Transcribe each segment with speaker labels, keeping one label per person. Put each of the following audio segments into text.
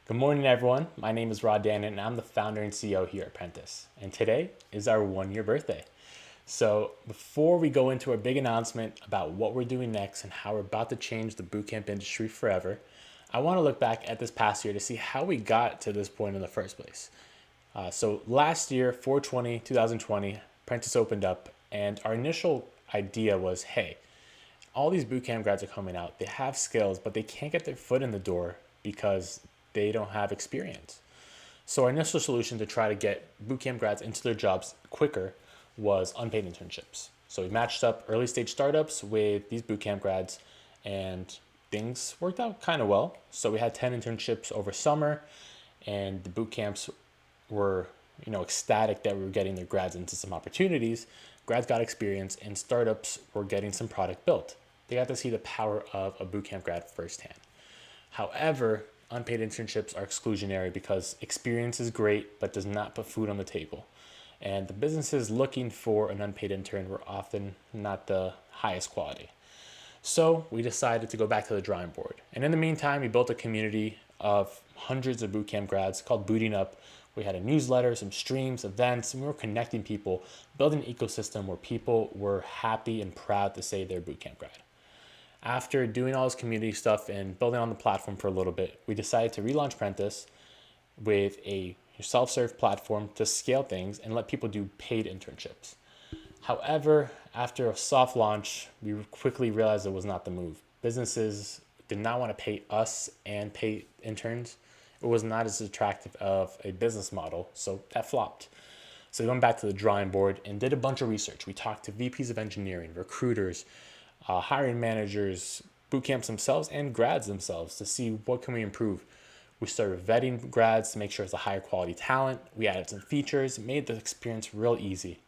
Speaker 1: Good morning, everyone. My name is Rod Dannon, and I'm the founder and CEO here at Prentus. And today is our 1-year birthday. So before we go into our big announcement about what we're doing next and how we're about to change the bootcamp industry forever, I want to look back at this past year to see how we got to this point in the first place. So last year, 2020, Prentus opened up, and our initial idea was, hey, all these bootcamp grads are coming out. They have skills, but they can't get their foot in the door because they don't have experience. So our initial solution to try to get bootcamp grads into their jobs quicker was unpaid internships. So we matched up early stage startups with these bootcamp grads, and things worked out kind of well. So we had 10 internships over summer, and the bootcamps were ecstatic that we were getting their grads into some opportunities. Grads got experience, and startups were getting some product built. They got to see the power of a bootcamp grad firsthand. However, unpaid internships are exclusionary because experience is great but does not put food on the table. And the businesses looking for an unpaid intern were often not the highest quality. So we decided to go back to the drawing board. And in the meantime, we built a community of hundreds of bootcamp grads called Booting Up. We had a newsletter, some streams, events, and we were connecting people, building an ecosystem where people were happy and proud to say they're bootcamp grad. After doing all this community stuff and building on the platform for a little bit, we decided to relaunch Prentus with a self-serve platform to scale things and let people do paid internships. However, after a soft launch, we quickly realized it was not the move. Businesses did not want to pay us and pay interns. It was not as attractive of a business model, so that flopped. So we went back to the drawing board and did a bunch of research. We talked to VPs of engineering, recruiters, hiring managers, boot camps themselves, and grads themselves to see what can we improve. We started vetting grads to make sure it's a higher quality talent. We added some features, made the experience real easy.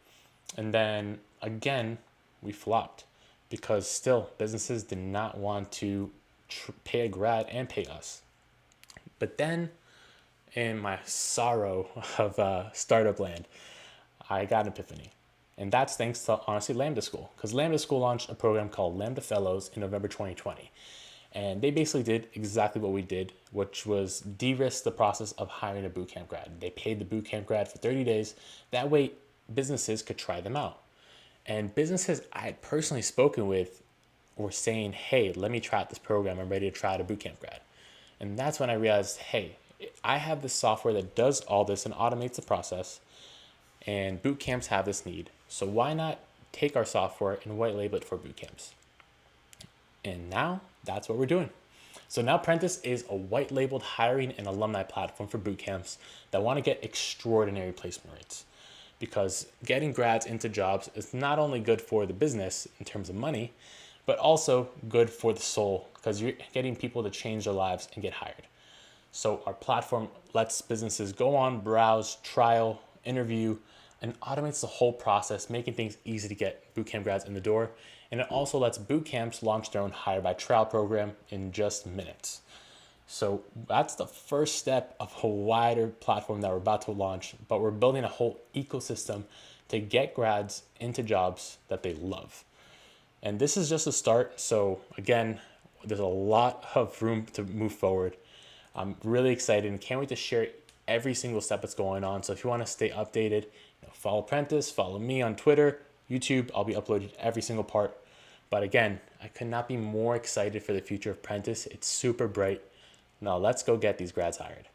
Speaker 1: And then again, we flopped because still businesses did not want to pay a grad and pay us. But then in my sorrow of startup land, I got an epiphany. And that's thanks to, honestly, Lambda School. Because Lambda School launched a program called Lambda Fellows in November 2020. And they basically did exactly what we did, which was de-risk the process of hiring a bootcamp grad. They paid the bootcamp grad for 30 days. That way, businesses could try them out. And businesses I had personally spoken with were saying, hey, let me try out this program. I'm ready to try out a bootcamp grad. And that's when I realized, hey, I have this software that does all this and automates the process. And boot camps have this need. So why not take our software and white label it for boot camps? And now that's what we're doing. So now Prentus is a white labeled hiring and alumni platform for boot camps that want to get extraordinary placement rates. Because getting grads into jobs is not only good for the business in terms of money, but also good for the soul because you're getting people to change their lives and get hired. So our platform lets businesses go on, browse, trial, interview, and automates the whole process, making things easy to get bootcamp grads in the door. And it also lets boot camps launch their own hire by trial program in just minutes. So that's the first step of a wider platform that we're about to launch, but we're building a whole ecosystem to get grads into jobs that they love. And this is just a start. So again, there's a lot of room to move forward. I'm really excited and can't wait to share every single step that's going on. So if you want to stay updated, follow Prentus, follow me on Twitter, YouTube. I'll be uploading every single part. But again, I could not be more excited for the future of Prentus. It's super bright. Now let's go get these grads hired.